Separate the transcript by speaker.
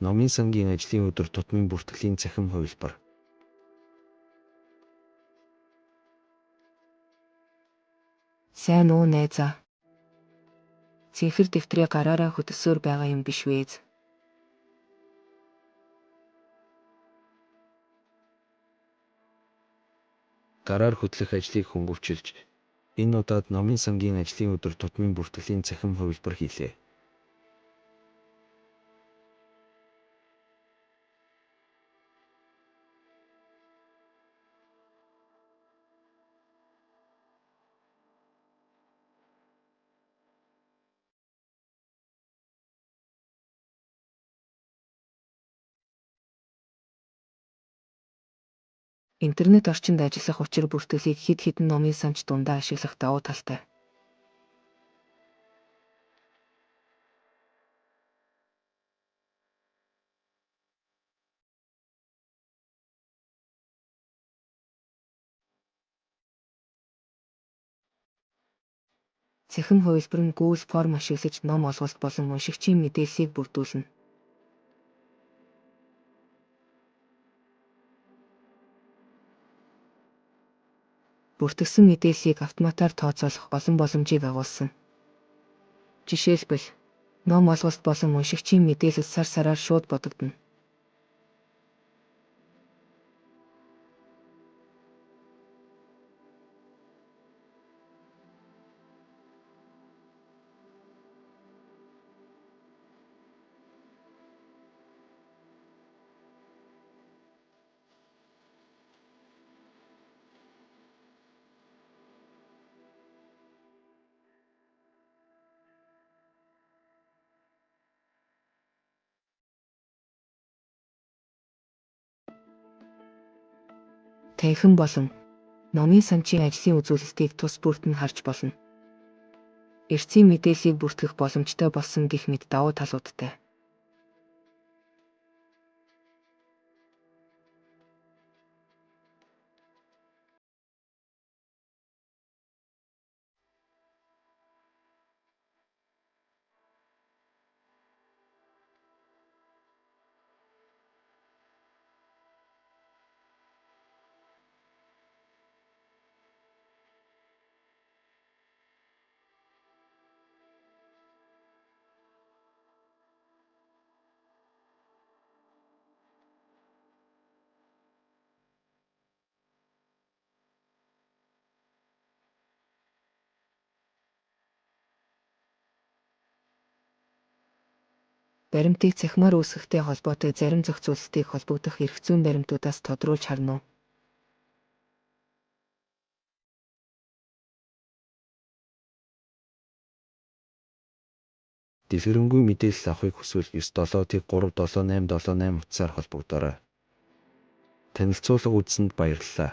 Speaker 1: Номын сангийн ажлын өдөр тутмын бүртгэлийн цахим хувилбар.
Speaker 2: Сайн уу найзаа? Цэнхэр дэвтрээ гараараа хөтөлсөөр байгаа юм биш вэз.
Speaker 1: Гараар хөтлөх ажлыг хөнгөвчилж, энэ удаад номын сангийн ажлын өдөр тутмын бүртгэлийн цахим хувилбар хийлээ.
Speaker 2: Интернет орчинд ажиллах учир бүртгэлийг хэд хэдэн номын санч дундаа ашиглах давуу талтай. Цахим хувилбар нь Google форм ашиглаж ном олголт болон уншигчийн мэдээллийг бүрдүүлнэ. Бүртгэсэн мэдээллийг автоматар тооцоолох олон боломжийг агуулсан. Жишээлбэл, ном олголт болон уншигчийн мэдээлэл сар сараар шууд бодогдно. Танхим болон номын санчийн ажлын үзүүлэлтийг тус бүрт нь харж болно. Эрчим мэдээллийг бүртгэх боломжтой болсон гэх мэт давуу талуудтай. Баримтыг цахимаар үүсгэхтэй холбоотой зарим зохицуулалтыг холбогдох эрх зүйн баримтуудаас тодруулж харна уу?
Speaker 1: Дэлгэрэнгүй мэдээлэл авахыг хүсвэл 97-37878 утсаар холбогдоорой. Танилцуулга үзсэнд баярлалаа.